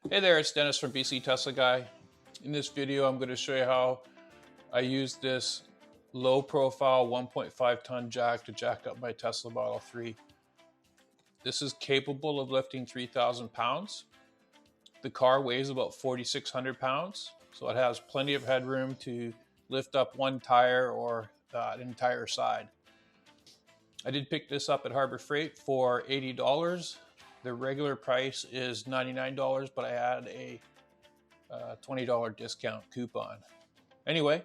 Hey there, it's Dennis from BC Tesla Guy. In this video, I'm going to show you how I use this low profile 1.5 ton jack to jack up my Tesla Model 3. This is capable of lifting 3,000 pounds. The car weighs about 4,600 pounds, so it has plenty of headroom to lift up one tire or an entire side. I did pick this up at Harbor Freight for $80. The regular price is $99, but I had a $20 discount coupon. Anyway,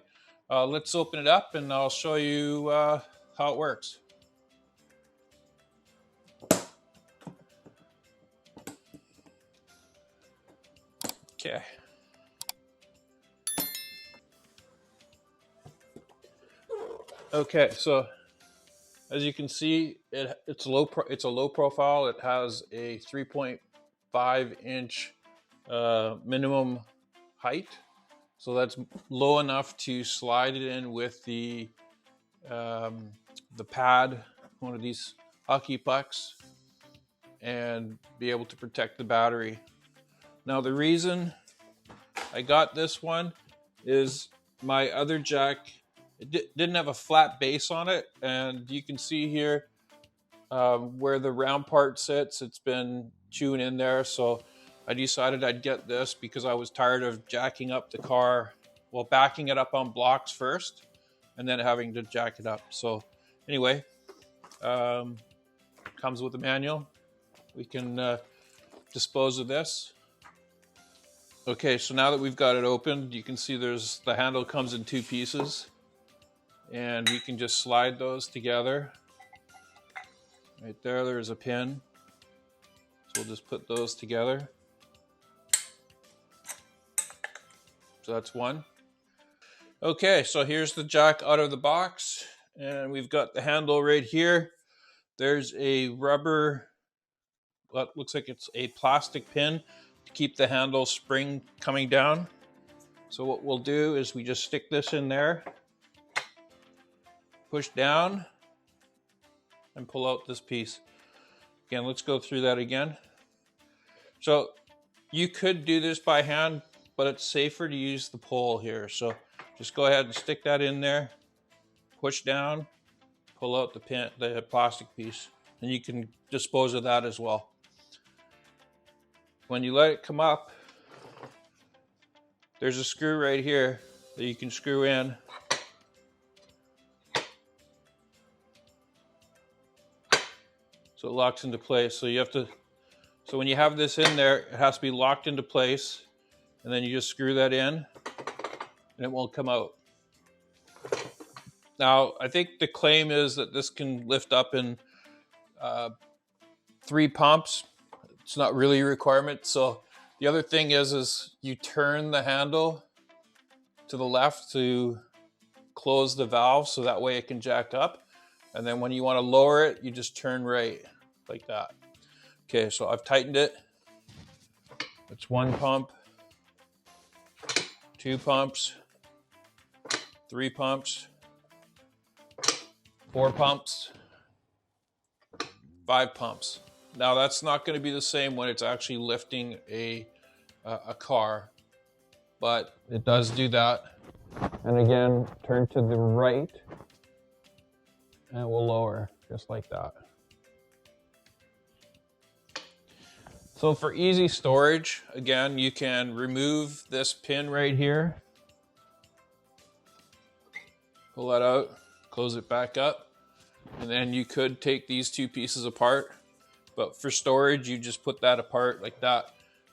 let's open it up and I'll show you how it works. Okay. Okay, so as you can see, it's a low profile. It has a 3.5 inch minimum height, so that's low enough to slide it in with the pad, one of these hockey pucks, and be able to protect the battery. Now the reason I got this one is my other jack, it didn't have a flat base on it, and you can see here where the round part sits, it's been chewing in there, so I decided I'd get this because I was tired of jacking up the car, well, backing it up on blocks first and then having to jack it up. So anyway, comes with a manual. We can dispose of this. Okay, so now that we've got it opened, you can see the handle comes in two pieces, and we can just slide those together. Right there, there's a pin. So we'll just put those together. So that's one. Okay, so here's the jack out of the box, and we've got the handle right here. There's a rubber, what looks like it's a plastic pin to keep the handle spring coming down. So what we'll do is we just stick this in there, push down, and pull out this piece. Again, let's go through that again. So you could do this by hand, but it's safer to use the pole here. So just go ahead and stick that in there, push down, pull out the plastic piece, and you can dispose of that as well. When you let it come up, there's a screw right here that you can screw in. So it locks into place. So when you have this in there, it has to be locked into place, and then you just screw that in and it won't come out. Now, I think the claim is that this can lift up in 3 pumps. It's not really a requirement. So the other thing is you turn the handle to the left to close the valve, so that way it can jack up. And then when you want to lower it, you just turn right like that. Okay, so I've tightened it. It's 1 pump, 2 pumps, 3 pumps, 4 pumps, 5 pumps. Now that's not going to be the same when it's actually lifting a car, but it does do that. And again, turn to the right and it will lower just like that. So for easy storage, again, you can remove this pin right here, pull that out, close it back up, and then you could take these 2 pieces apart. But for storage, you just put that apart like that.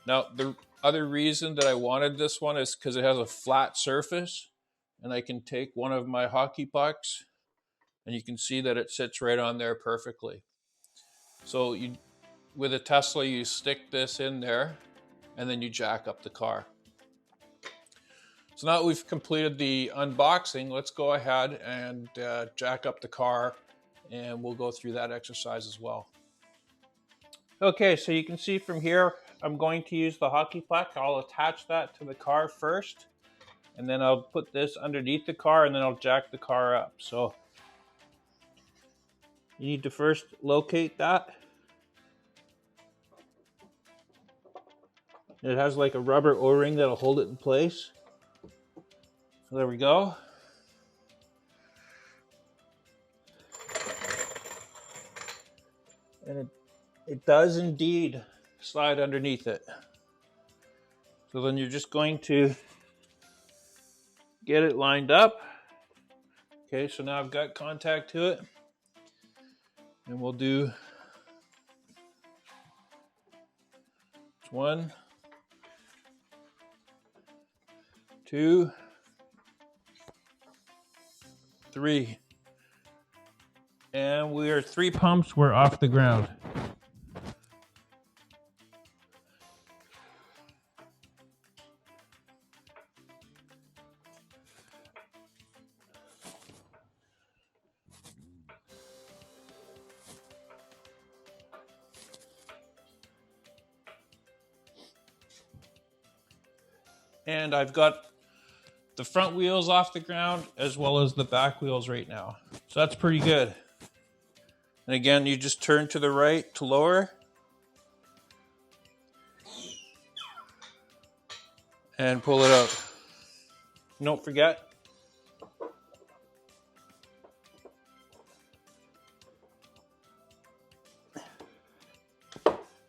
Now, the other reason that I wanted this one is because it has a flat surface, and I can take one of my hockey pucks, and you can see that it sits right on there perfectly. So with a Tesla, you stick this in there, and then you jack up the car. So now that we've completed the unboxing, let's go ahead and jack up the car, and we'll go through that exercise as well. Okay, so you can see from here, I'm going to use the hockey puck. I'll attach that to the car first, and then I'll put this underneath the car, and then I'll jack the car up. So you need to first locate that. It has like a rubber O-ring that'll hold it in place. So there we go. And it does indeed slide underneath it. So then you're just going to get it lined up. Okay, so now I've got contact to it. And we'll do 1, 2, 3. And we are 3 pumps, we're off the ground. And I've got the front wheels off the ground as well as the back wheels right now. So that's pretty good. And again, you just turn to the right to lower. And pull it out. Don't forget.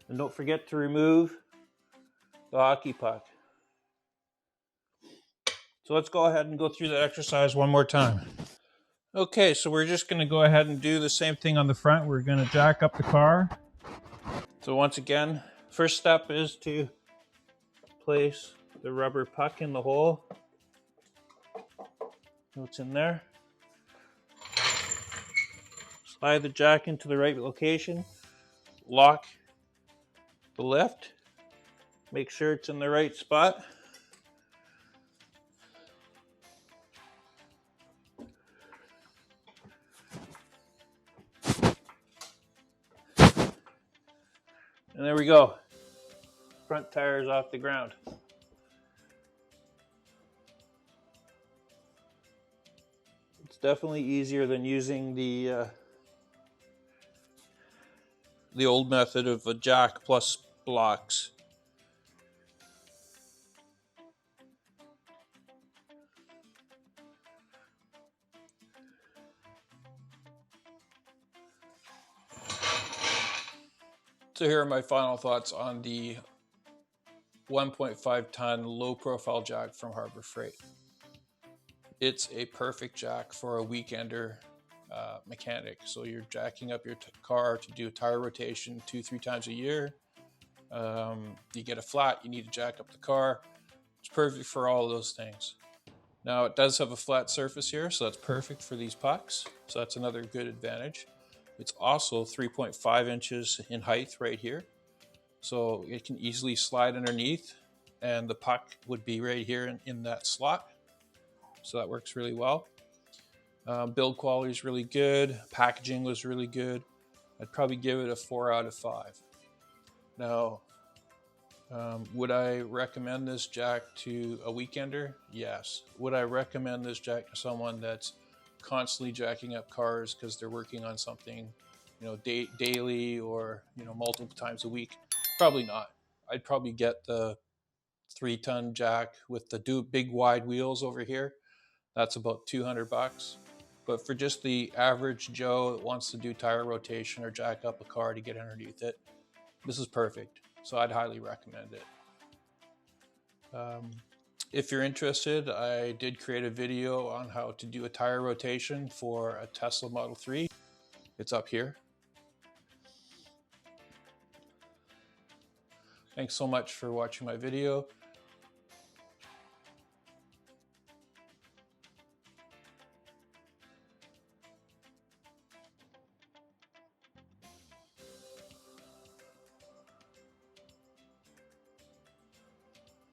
And don't forget to remove the hockey puck. So let's go ahead and go through that exercise one more time. Okay, so we're just going to go ahead and do the same thing on the front. We're going to jack up the car. So once again, first step is to place the rubber puck in the hole. So it's in there. Slide the jack into the right location. Lock the lift. Make sure it's in the right spot. And there we go. Front tire is off the ground. It's definitely easier than using the old method of a jack plus blocks. So here are my final thoughts on the 1.5 ton low profile jack from Harbor Freight. It's a perfect jack for a weekender mechanic. So you're jacking up your car to do a tire rotation 2-3 times a year. You get a flat, you need to jack up the car. It's perfect for all of those things. Now it does have a flat surface here, so that's perfect for these pucks. So that's another good advantage. It's also 3.5 inches in height right here. So it can easily slide underneath and the puck would be right here in that slot. So that works really well. Build quality is really good. Packaging was really good. I'd probably give it a 4 out of 5. Now, would I recommend this jack to a weekender? Yes. Would I recommend this jack to someone that's constantly jacking up cars because they're working on something, daily or, multiple times a week? Probably not. I'd probably get the 3-ton jack with the big wide wheels over here. That's about $200. But for just the average Joe that wants to do tire rotation or jack up a car to get underneath it, this is perfect. So I'd highly recommend it. If you're interested, I did create a video on how to do a tire rotation for a Tesla Model 3. It's up here. Thanks so much for watching my video.